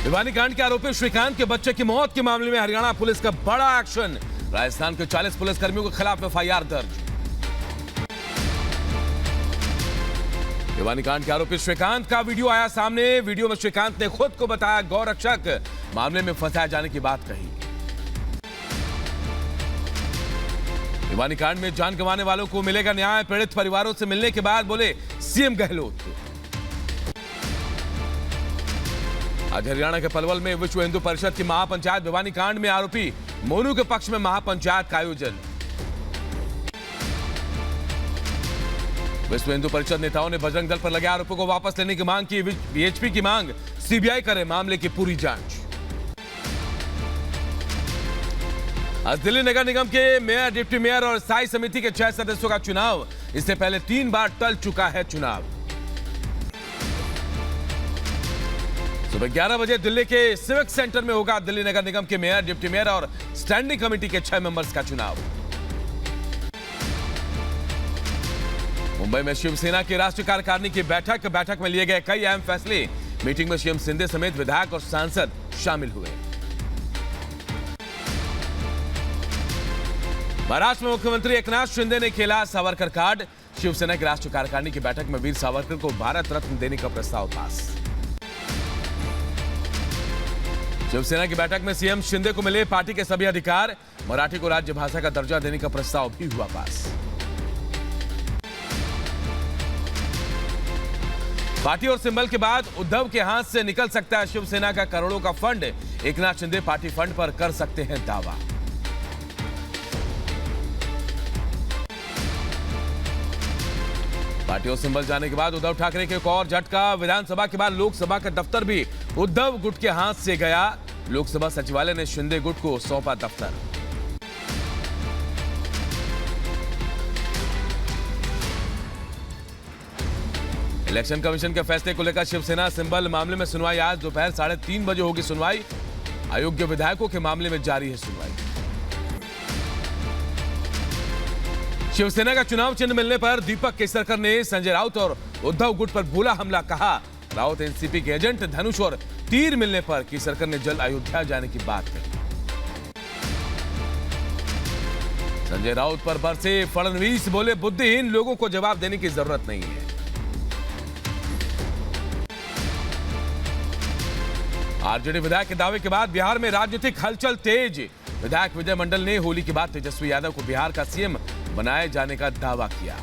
भिवानी कांड के आरोपी श्रीकांत के बच्चे की मौत के मामले में हरियाणा पुलिस का बड़ा एक्शन। राजस्थान के 40 पुलिसकर्मियों के खिलाफ एफआईआर दर्ज। भिवानी कांड के आरोपी श्रीकांत का वीडियो आया सामने। वीडियो में श्रीकांत ने खुद को बताया गौरक्षक, मामले में फंसाए जाने की बात कही। भिवानी कांड में जान गंवाने वालों को मिलेगा न्याय। पीड़ित परिवारों से मिलने के बाद बोले सीएम गहलोत। आज हरियाणा के पलवल में विश्व हिंदू परिषद की महापंचायत। भिवानी कांड में आरोपी मोनू के पक्ष में महापंचायत का आयोजन। विश्व हिंदू परिषद नेताओं ने बजरंग दल पर लगे आरोपों को वापस लेने की मांग की। वीएचपी की मांग, सीबीआई करे मामले की पूरी जांच। आज दिल्ली नगर निगम के मेयर, डिप्टी मेयर और स्थायी समिति के 6 सदस्यों का चुनाव। इससे पहले 3 बार टल चुका है चुनाव। सुबह 11 बजे दिल्ली के सिविक सेंटर में होगा दिल्ली नगर निगम के मेयर, डिप्टी मेयर और स्टैंडिंग कमेटी के 6 मेंबर्स का चुनाव। मुंबई में शिवसेना की राष्ट्रीय कार्यकारिणी की बैठक में लिए गए कई अहम फैसले। मीटिंग में सीएम शिंदे समेत विधायक और सांसद शामिल हुए। महाराष्ट्र में मुख्यमंत्री एकनाथ शिंदे ने खेला सावरकर कार्ड। शिवसेना की राष्ट्रीय कार्यकारिणी की बैठक में वीर सावरकर को भारत रत्न देने का प्रस्ताव पास। शिवसेना की बैठक में सीएम शिंदे को मिले पार्टी के सभी अधिकार। मराठी को राज्य भाषा का दर्जा देने का प्रस्ताव भी हुआ पास। पार्टी और सिंबल के बाद उद्धव के हाथ से निकल सकता है शिवसेना का करोड़ों का fund. Eknath Shinde party fund पर कर सकते हैं दावा। पार्टी और सिंबल जाने के बाद उद्धव ठाकरे के एक और झटका। विधानसभा के बाद लोकसभा का दफ्तर भी उद्धव गुट के हाथ से गया। लोकसभा सचिवालय ने शिंदे गुट को सौंपा दफ्तर। इलेक्शन कमीशन के फैसले को लेकर शिवसेना सिंबल मामले में सुनवाई आज दोपहर 3:30 बजे होगी सुनवाई। अयोग्य विधायकों के मामले में जारी है सुनवाई। शिवसेना का चुनाव चिन्ह मिलने पर दीपक केसरकर ने संजय राउत और उद्धव गुट पर बोला हमला। कहा राउत एनसीपी के एजेंट, धनुष और तीर मिलने पर केसरकर ने जल्द अयोध्या जाने की बात कही। संजय राउत पर बरसे फडणवीस, बोले बुद्धिहीन लोगों को जवाब देने की जरूरत नहीं है। आरजेडी विधायक के दावे के बाद बिहार में राजनीतिक हलचल तेज। विधायक विजय मंडल ने होली के बाद तेजस्वी यादव को बिहार का सीएम बनाए जाने का दावा किया।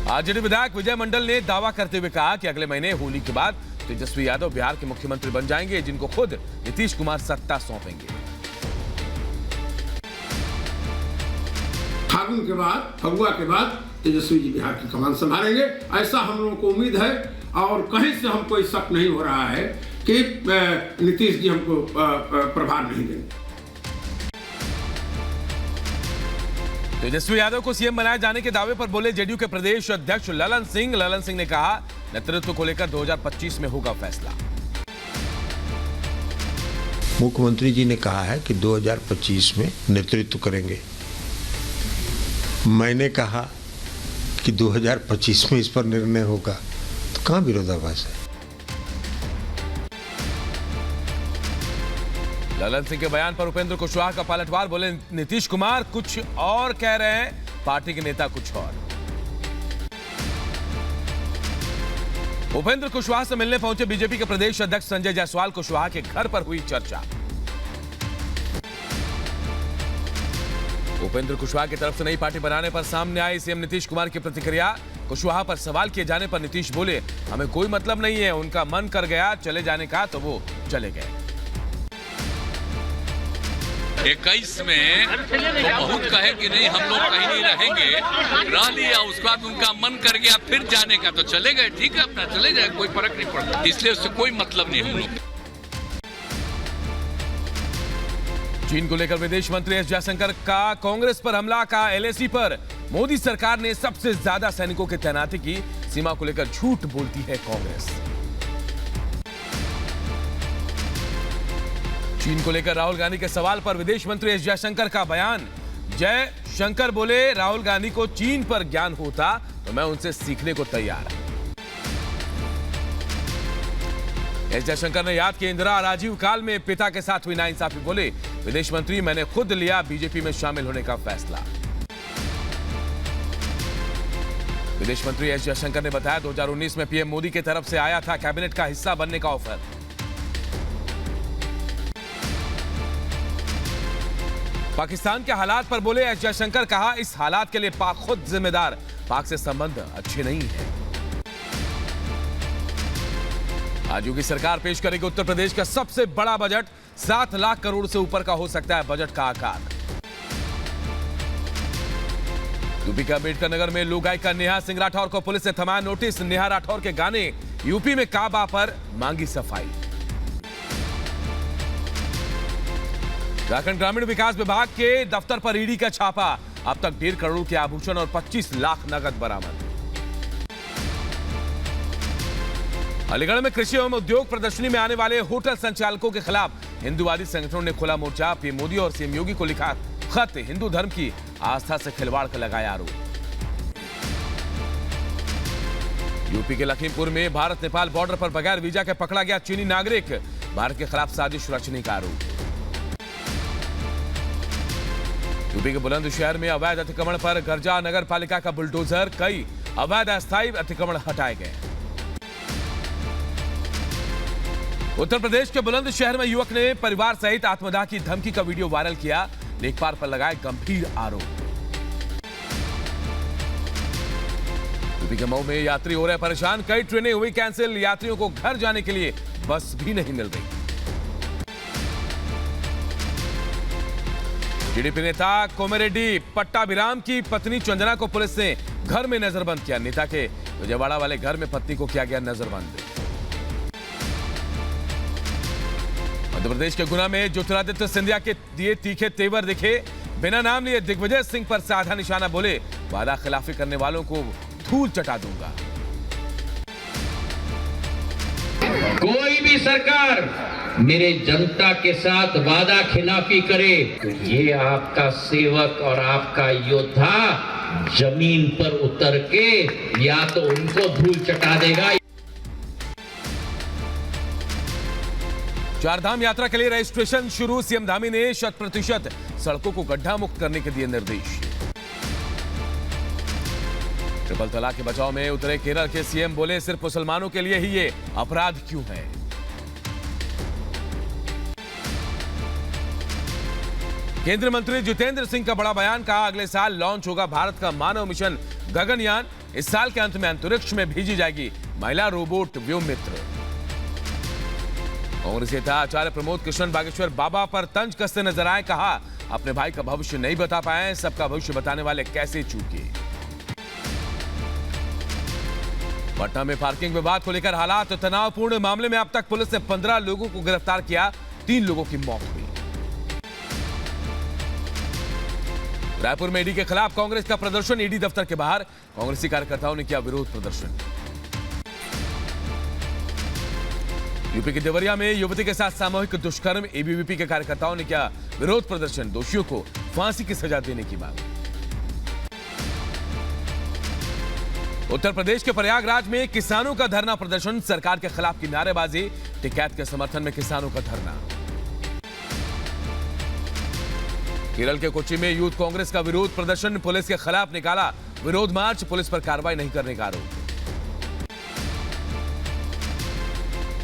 आरजेडी विधायक विजय मंडल ने दावा करते हुए कहा कि अगले महीने होली के बाद तेजस्वी यादव बिहार के मुख्यमंत्री बन जाएंगे, जिनको खुद नीतीश कुमार सत्ता सौंपेंगे। फागुन के बाद, फगुआ के बाद तेजस्वी जी बिहार की कमान संभालेंगे, ऐसा हम लोगों को उम्मीद है। और कहीं से हमको कोई शक नहीं हो रहा है कि नीतीश जी हमको प्रभार नहीं देंगे। तेजस्वी यादव को सीएम बनाए जाने के दावे पर बोले जेडीयू के प्रदेश अध्यक्ष ललन सिंह। ललन सिंह ने कहा नेतृत्व को लेकर 2025 में होगा फैसला। मुख्यमंत्री जी ने कहा है कि 2025 में नेतृत्व करेंगे। मैंने कहा कि 2025 में इस पर निर्णय होगा, तो कहां विरोधाभास है। ललन सिंह के बयान पर उपेंद्र कुशवाहा का पलटवार। बोले नीतीश कुमार कुछ और कह रहे हैं, पार्टी के नेता कुछ और। उपेंद्र कुशवाहा से मिलने पहुंचे बीजेपी के प्रदेश अध्यक्ष संजय जायसवाल। कुशवाहा के घर पर हुई चर्चा। उपेंद्र कुशवाहा की तरफ से नई पार्टी बनाने पर सामने आई सीएम नीतीश कुमार की प्रतिक्रिया। कुशवाहा पर सवाल किए जाने पर नीतीश बोले हमें कोई मतलब नहीं है, उनका मन कर गया चले जाने का तो वो चले गए। 21 में तो बहुत कहे कि नहीं हम लोग कहीं नहीं रहेंगे, रह लिया, उसके बाद उनका मन कर गया फिर जाने का तो चले गए। ठीक है, अपना चले जाए, कोई फर्क नहीं पड़ता, इसलिए उससे कोई मतलब नहीं हम लोग। चीन को लेकर विदेश मंत्री एस जयशंकर का कांग्रेस पर हमला। का एलएसी पर मोदी सरकार ने सबसे ज्यादा सैनिकों की तैनाती की। सीमा को लेकर झूठ बोलती है कांग्रेस। चीन को लेकर राहुल गांधी के सवाल पर विदेश मंत्री एस जयशंकर का बयान। जयशंकर बोले राहुल गांधी को चीन पर ज्ञान होता तो मैं उनसे सीखने को तैयार। एस जयशंकर ने याद किया इंदिरा राजीव काल में पिता के साथ हुई नाइंसाफी। बोले विदेश मंत्री मैंने खुद लिया बीजेपी में शामिल होने का फैसला। विदेश मंत्री एस जयशंकर ने बताया 2019 में पीएम मोदी की तरफ से आया था कैबिनेट का हिस्सा बनने का ऑफर। पाकिस्तान के हालात पर बोले एस जयशंकर, कहा इस हालात के लिए पाक खुद जिम्मेदार, पाक से संबंध अच्छे नहीं है। आज योगी सरकार पेश करेगी उत्तर प्रदेश का सबसे बड़ा बजट। 7 लाख करोड़ से ऊपर का हो सकता है बजट का आकार। यूपी के अम्बेडकर नगर में लोक गायिका नेहा सिंह राठौर को पुलिस ने थमाया नोटिस। नेहा राठौर के गाने यूपी में काबा पर मांगी सफाई। झारखंड ग्रामीण विकास विभाग के दफ्तर पर ईडी का छापा। अब तक 1.5 करोड़ के आभूषण और 25 लाख नकद बरामद। अलीगढ़ में कृषि एवं उद्योग प्रदर्शनी में आने वाले होटल संचालकों के खिलाफ हिंदूवादी संगठनों ने खोला मोर्चा। पीएम मोदी और सीएम योगी को लिखा खत, हिंदू धर्म की आस्था से खिलवाड़ का लगाया आरोप। यूपी के लखीमपुर में भारत नेपाल बॉर्डर पर बगैर वीजा के पकड़ा गया चीनी नागरिक। भारत के खिलाफ साजिश रचने का आरोप। यूपी के बुलंदशहर में अवैध अतिक्रमण पर गर्जा नगर पालिका का बुलडोजर। कई अवैध अस्थायी अतिक्रमण हटाए गए। उत्तर प्रदेश के बुलंदशहर में युवक ने परिवार सहित आत्मदाह की धमकी का वीडियो वायरल किया। लेखपाल पर लगाए गंभीर आरोप। यूपी के मऊ में यात्री हो रहे परेशान। कई ट्रेनें हुई कैंसिल। यात्रियों को घर जाने के लिए बस भी नहीं मिल रही। टीडीपी नेता कोमेरेड्डी पट्टाभिराम की पत्नी चंदना को पुलिस ने घर में नजरबंद किया। नेता के विजयवाड़ा वाले घर में पत्नी को किया गया नजरबंद। मध्य प्रदेश के गुना में ज्योतिरादित्य सिंधिया के दिए तीखे तेवर दिखे। बिना नाम लिए दिग्विजय सिंह पर साधा निशाना। बोले वादा खिलाफी करने वालों को धूल चटा दूंगा। कोई भी सरकार मेरे जनता के साथ वादा खिलाफी करे तो ये आपका सेवक और आपका योद्धा जमीन पर उतर के या तो उनको धूल चटा देगा। चारधाम यात्रा के लिए रजिस्ट्रेशन शुरू। सीएम धामी ने 100% सड़कों को गड्ढा मुक्त करने के दिए निर्देश। ट्रिपल तलाक के बचाव में उतरे केरल के सीएम। बोले सिर्फ मुसलमानों के लिए ही ये अपराध क्यों है। केंद्रीय मंत्री जितेंद्र सिंह का बड़ा बयान। कहा अगले साल लॉन्च होगा भारत का मानव मिशन गगनयान। इस साल के अंत में अंतरिक्ष में भेजी जाएगी महिला रोबोट व्योममित्र। कांग्रेस नेता आचार्य प्रमोद कृष्ण बागेश्वर बाबा पर तंज कसते नजर आए। कहा अपने भाई का भविष्य नहीं बता पाए, सबका भविष्य बताने वाले कैसे चूके। पटना में पार्किंग विवाद को लेकर हालात तनावपूर्ण। मामले में अब तक पुलिस ने 15 लोगों को गिरफ्तार किया। 3 लोगों की मौत हुई। रायपुर में ईडी के खिलाफ कांग्रेस का प्रदर्शन। ईडी दफ्तर के बाहर कांग्रेसी कार्यकर्ताओं ने किया विरोध प्रदर्शन। यूपी के देवरिया में युवती के साथ सामूहिक दुष्कर्म। एबीवीपी के कार्यकर्ताओं ने किया विरोध प्रदर्शन। दोषियों को फांसी की सजा देने की मांग। उत्तर प्रदेश के प्रयागराज में किसानों का धरना प्रदर्शन। सरकार के खिलाफ की नारेबाजी। टिकैत के समर्थन में किसानों का धरना। केरल के कोच्चि में यूथ कांग्रेस का विरोध प्रदर्शन। पुलिस के खिलाफ निकाला विरोध मार्च। पुलिस पर कार्रवाई नहीं करने का आरोप।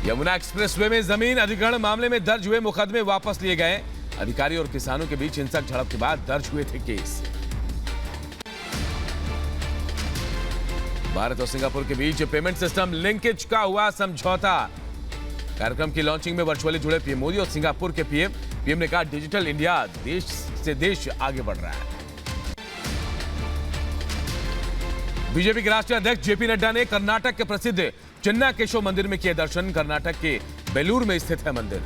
यमुना एक्सप्रेसवे में जमीन अधिग्रहण मामले में दर्ज हुए मुकदमे वापस लिए गए। अधिकारी और किसानों के बीच हिंसक झड़प के बाद दर्ज हुए थे केस। भारत और सिंगापुर के बीच पेमेंट सिस्टम लिंकेज का हुआ समझौता। कार्यक्रम की लॉन्चिंग में वर्चुअली जुड़े पीएम मोदी और सिंगापुर के पीएम ने कहा डिजिटल इंडिया देश से देश आगे बढ़ रहा है। बीजेपी के राष्ट्रीय अध्यक्ष जेपी नड्डा ने कर्नाटक के प्रसिद्ध चिन्ना केशव मंदिर में किए दर्शन। कर्नाटक के बेलूर में स्थित है मंदिर।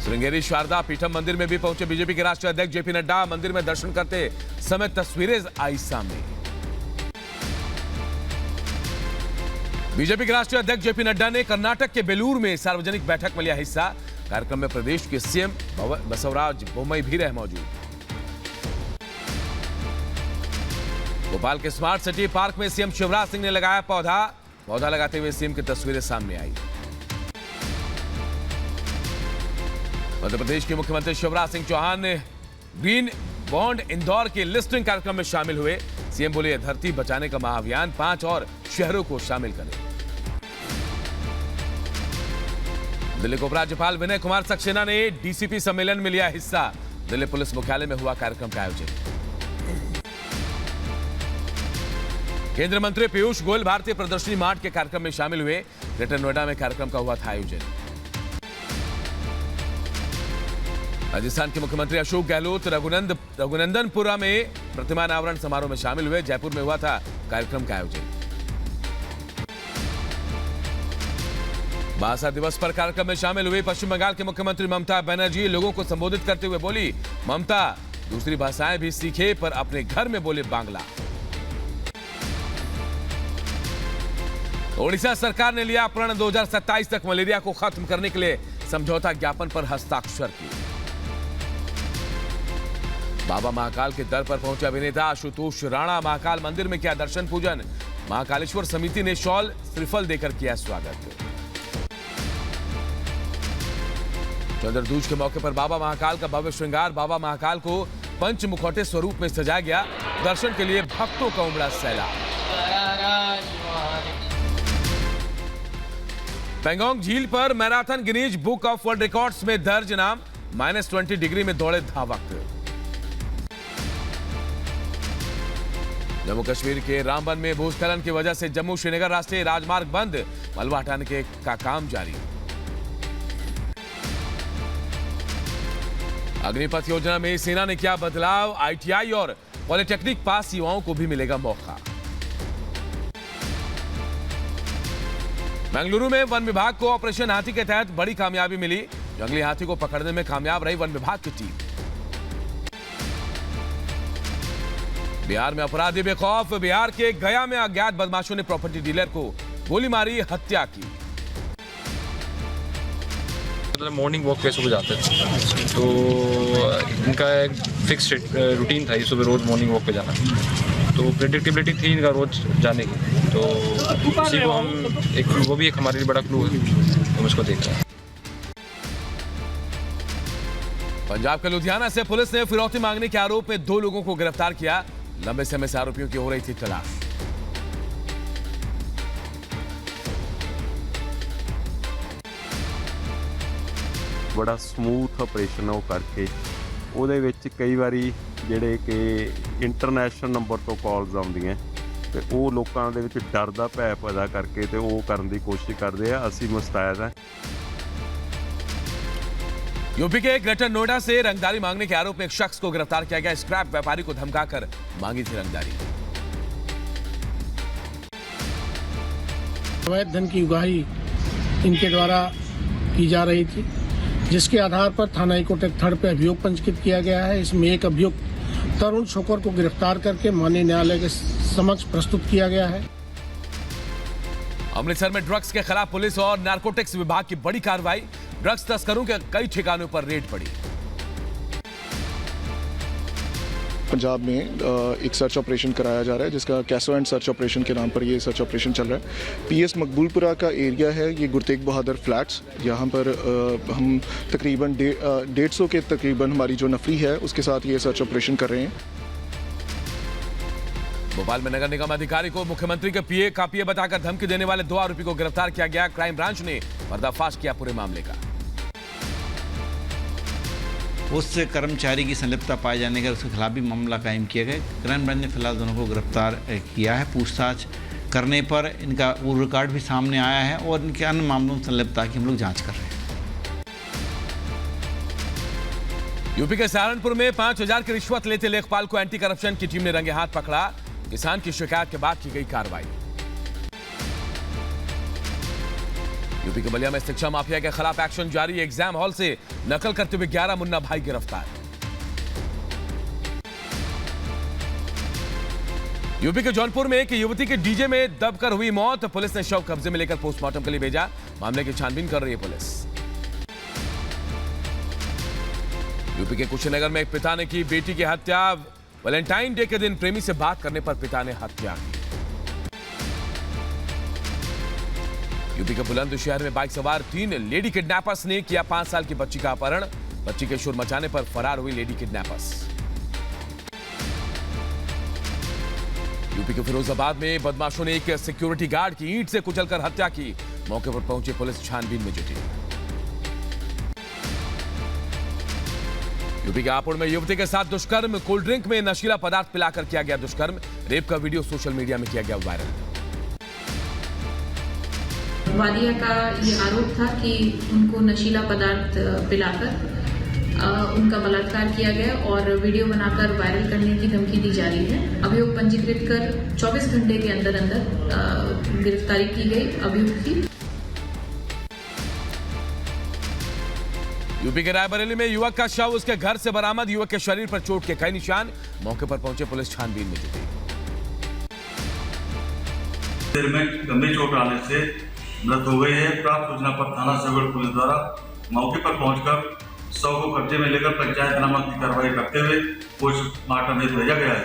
श्रृंगेरी शारदा पीठम मंदिर में भी पहुंचे बीजेपी के राष्ट्रीय अध्यक्ष जेपी नड्डा। मंदिर में दर्शन करते समय तस्वीरें आई सामने। बीजेपी के राष्ट्रीय अध्यक्ष जेपी नड्डा ने कर्नाटक के बेलूर में सार्वजनिक बैठक में लिया हिस्सा। कार्यक्रम में प्रदेश के सीएम बसवराज बोम्मई भी रहे मौजूद। भोपाल के स्मार्ट सिटी पार्क में सीएम शिवराज सिंह ने लगाया पौधा। पौधा लगाते हुए सीएम की तस्वीरें सामने आई। मध्य प्रदेश के मुख्यमंत्री शिवराज सिंह चौहान ने ग्रीन बॉन्ड इंदौर के लिस्टिंग कार्यक्रम में शामिल हुए। सीएम बोले धरती बचाने का महाअभियान 5 और शहरों को शामिल करे। दिल्ली के उपराज्यपाल विनय कुमार सक्सेना ने डीसीपी सम्मेलन में लिया हिस्सा। दिल्ली पुलिस मुख्यालय में हुआ कार्यक्रम का आयोजन। केंद्रीय मंत्री पीयूष गोयल भारतीय प्रदर्शनी मार्ट के कार्यक्रम में शामिल हुए। ग्रेटर नोएडा में कार्यक्रम का हुआ था आयोजन। राजस्थान के मुख्यमंत्री अशोक गहलोत रघुनंदनपुरा में प्रतिमा अनावरण समारोह में शामिल हुए। जयपुर में हुआ था कार्यक्रम का आयोजन। भाषा दिवस पर कार्यक्रम में शामिल हुई पश्चिम बंगाल के मुख्यमंत्री ममता बनर्जी लोगों को संबोधित करते हुए बोली, ममता दूसरी भाषाएं भी सीखे पर अपने घर में बोले बांग्ला। ओडिशा सरकार ने लिया प्रण 2027 तक मलेरिया को खत्म करने के लिए समझौता ज्ञापन पर हस्ताक्षर किए। बाबा महाकाल के दर पर पहुंचे अभिनेता आशुतोष राणा महाकाल मंदिर में किया दर्शन पूजन। महाकालेश्वर समिति ने शॉल श्रीफल देकर किया स्वागत। चंद्रदूज के मौके पर बाबा महाकाल का भव्य श्रृंगार। बाबा महाकाल को पंच मुखौटे स्वरूप में सजाया गया। दर्शन के लिए भक्तों का उमड़ा सैलाब। पेंगोंग झील पर marathon Guinness book of world records में दर्ज नाम। -20 डिग्री में दौड़े धावक। जम्मू कश्मीर के रामबन में भूस्खलन की वजह से जम्मू श्रीनगर राष्ट्रीय राजमार्ग बंद। मलबा हटाने का काम जारी। अग्निपथ योजना में सेना ने किया बदलाव। आईटीआई और पॉलिटेक्निक पास युवाओं को भी मिलेगा मौका। बेंगलुरु में वन विभाग को ऑपरेशन हाथी के तहत बड़ी कामयाबी मिली। जंगली हाथी को पकड़ने में कामयाब रही वन विभाग की टीम। बिहार में अपराधी बेखौफ। बिहार के गया में अज्ञात बदमाशों ने प्रॉपर्टी डीलर को गोली मारी, हत्या की। मॉर्निंग वॉक पे सुबह जाते थे, तो इनका एक फिक्स रूटीन था, सुबह रोज मॉर्निंग वॉक पे जाना। तो प्रेडिक्टेबिलिटी थी इनका रोज जाने की, तो इसी को हम वो भी एक हमारे लिए बड़ा क्लू है, हम उसको देख रहे हैं। पंजाब के लुधियाना से पुलिस ने फिरौती मांगने के आरोप में 2 लोगों को गिरफ्तार किया। लंबे समय से आरोपियों की हो रही थी तलाश। बड़ा ਸਮੂਥ ਆਪਰੇਸ਼ਨ ਉਹ ਕਰਕੇ ਉਹਦੇ ਵਿੱਚ ਕਈ ਵਾਰੀ ਜਿਹੜੇ ਕਿ ਇੰਟਰਨੈਸ਼ਨਲ ਨੰਬਰ ਤੋਂ ਕਾਲਸ ਆਉਂਦੀਆਂ ਤੇ ਉਹ ਲੋਕਾਂ ਦੇ ਵਿੱਚ ਡਰ ਦਾ ਭੈ ਪੈਦਾ ਕਰਕੇ ਤੇ ਉਹ ਕਰਨ ਦੀ ਕੋਸ਼ਿਸ਼ ਕਰਦੇ ਆ। ਅਸੀਂ ਮੁस्तैद हैं। यूपी के ग्रेटर नोएडा से रंगदारी मांगने के आरोप में एक शख्स को गिरफ्तार किया गया। स्क्रैप व्यापारी को धमकाकर मांगी थी रंगदारी। अवैध धन की उगाही इनके द्वारा की जा रही थी, जिसके आधार पर थाना इकोट थर्ड पे अभियोग पंजीकृत किया गया है। इसमें एक अभियुक्त तरुण छोकर को गिरफ्तार करके माननीय न्यायालय के समक्ष प्रस्तुत किया गया है। अमृतसर में ड्रग्स के खिलाफ पुलिस और नारकोटिक्स विभाग की बड़ी कार्रवाई। ड्रग्स तस्करों के कई ठिकानों पर रेड पड़ी। पंजाब में एक सर्च ऑपरेशन कराया जा रहा है, जिसका कैसो एंड सर्च ऑपरेशन के नाम पर ये सर्च ऑपरेशन चल रहा है। पीएस मकबूलपुरा का एरिया है, ये गुरतेग बहादुर फ्लैट्स। यहाँ पर हम तकरीबन 150 के तकरीबन हमारी जो नफरी है उसके साथ ये सर्च ऑपरेशन कर रहे हैं। भोपाल में नगर निगम अधिकारी को मुख्यमंत्री के पीए का पीए बताकर धमकी देने वाले 2 आरोपी को गिरफ्तार किया गया। क्राइम ब्रांच ने पर्दाफाश किया पूरे मामले का। उस कर्मचारी की संलिप्तता पाए जाने का उसके खिलाफ भी मामला कायम किया गया। क्राइम ब्रांच ने फिलहाल दोनों को गिरफ्तार किया है। पूछताछ करने पर इनका वो रिकॉर्ड भी सामने आया है और इनके अन्य मामलों में संलिप्तता की हम लोग जांच कर रहे हैं। यूपी के सहारनपुर में 5000 की रिश्वत लेते लेखपाल को एंटी करप्शन की टीम ने रंगे हाथ पकड़ा। किसान की शिकायत के बाद की गई कार्रवाई। यूपी के बलिया में शिक्षा माफिया के खिलाफ एक्शन जारी। एग्जाम हॉल से नकल करते हुए 11 मुन्ना भाई गिरफ्तार। यूपी के जौनपुर में एक युवती की डीजे में दबकर हुई मौत। पुलिस ने शव कब्जे में लेकर पोस्टमार्टम के लिए भेजा। मामले की छानबीन कर रही है पुलिस। यूपी के कुशीनगर में एक पिता ने की बेटी की हत्या। वैलेंटाइन डे के दिन प्रेमी से बात करने पर पिता ने हत्या की। यूपी के बुलंदशहर में बाइक सवार 3 लेडी किडनैपर्स ने किया 5 साल की बच्ची का अपहरण। बच्ची के शोर मचाने पर फरार हुई लेडी किडनैपर्स। यूपी के फिरोजाबाद में बदमाशों ने एक सिक्योरिटी गार्ड की ईंट से कुचलकर हत्या की। मौके पर पहुंची पुलिस छानबीन में जुटी। यूपी के हापुड़ में युवती के साथ दुष्कर्म। कोल्ड ड्रिंक में नशीला पदार्थ पिलाकर किया गया दुष्कर्म। रेप का वीडियो सोशल मीडिया में किया गया वायरल। वादिया का ये आरोप था कि उनको नशीला पदार्थ पिलाकर उनका बलात्कार किया गया और वीडियो बनाकर वायरल करने की धमकी दी जा रही है। अभियोग पंजीकृत कर 24 घंटे के अंदर गिरफ्तारी की गई अभियुक्त की। यूपी के रायबरेली में युवक का शव उसके घर से बरामद। युवक के शरीर पर चोट के कई निशान। मौके पर पहुंचे पुलिस छानबीन में जुटी। सिर में गंभीर चोट आने से मृत हो गई है। प्राप्त सूचना पर थाना सेवक पुलिस द्वारा मौके पर पहुंचकर शव को कब्जे में लेकर पंचायतनामा की कार्रवाई करते हुए पोस्टमार्टम हेतु भेजा गया है।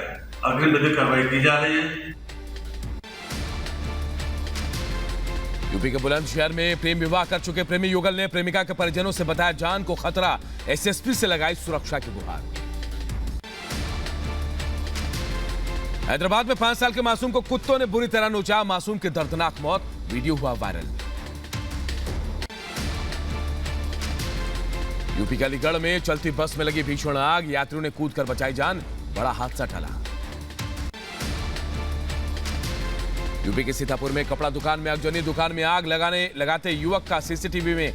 अग्रिम विधिक कार्रवाई की जा रही है। यूपी के बुलंदशहर में प्रेम विवाह कर चुके प्रेमी युगल ने प्रेमिका के परिजनों से बताया जान को खतरा। एसएसपी से लगाई सुरक्षा की गुहार। हैदराबाद में 5 साल के मासूम को कुत्तों ने बुरी तरह नोचा। मासूम की दर्दनाक मौत। वीडियो हुआ वायरल। यूपी के अलीगढ़ में चलती बस में लगी भीषण आग। यात्रियों ने कूदकर बचाई जान। बड़ा हादसा टला। यूपी के सीतापुर में कपड़ा दुकान में आगजनी। दुकान में आग लगाते युवक का सीसीटीवी में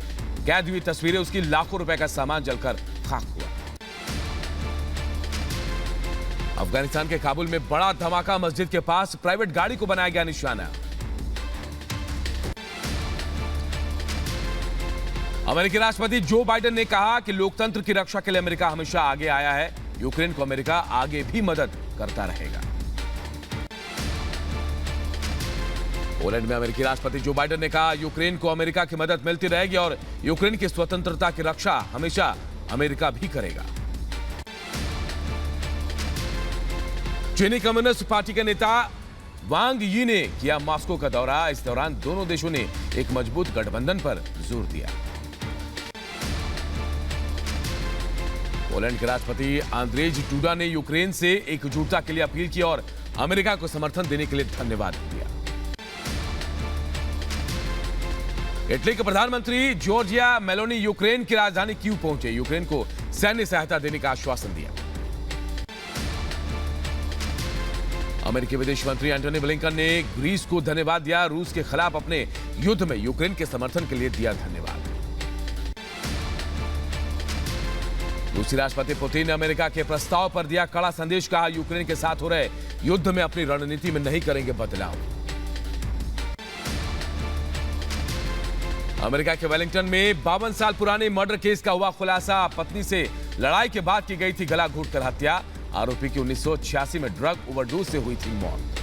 कैद हुई तस्वीरें। उसकी लाखों रुपए का सामान जलकर खाक हुआ। अफगानिस्तान के काबुल में बड़ा धमाका। मस्जिद के पास प्राइवेट गाड़ी को बनाया गया निशाना। अमेरिकी राष्ट्रपति जो बाइडेन ने कहा कि लोकतंत्र की रक्षा के लिए अमेरिका हमेशा आगे आया है। यूक्रेन को अमेरिका आगे भी मदद करता रहेगा। पोलैंड में अमेरिकी राष्ट्रपति जो बाइडेन ने कहा यूक्रेन को अमेरिका की मदद मिलती रहेगी और यूक्रेन की स्वतंत्रता की रक्षा हमेशा अमेरिका भी करेगा। चीनी कम्युनिस्ट पार्टी के नेता वांग यी ने किया मॉस्को का दौरा। इस दौरान दोनों देशों ने एक मजबूत गठबंधन पर जोर दिया। पोलैंड के राष्ट्रपति आंद्रेज डूडा ने यूक्रेन से एकजुटता के लिए अपील की और अमेरिका को समर्थन देने के लिए धन्यवाद दिया। इटली के प्रधानमंत्री जॉर्जिया मेलोनी यूक्रेन की राजधानी कीव पहुंचे। यूक्रेन को सैन्य सहायता देने का आश्वासन दिया। अमेरिकी विदेश मंत्री एंटनी ब्लिंकन ने ग्रीस को धन्यवाद दिया। रूस के खिलाफ अपने युद्ध में यूक्रेन के समर्थन के लिए दिया धन्यवाद। रूसी राष्ट्रपति पुतिन ने अमेरिका के प्रस्ताव पर दिया कड़ा संदेश। कहा यूक्रेन के साथ हो रहे युद्ध में अपनी रणनीति में नहीं करेंगे बदलाव। अमेरिका के वेलिंगटन में 52 साल पुराने मर्डर केस का हुआ खुलासा। पत्नी से लड़ाई के बाद की गई थी गला घोंटकर हत्या। आरोपी की 1986 में ड्रग ओवरडोज से हुई थी मौत।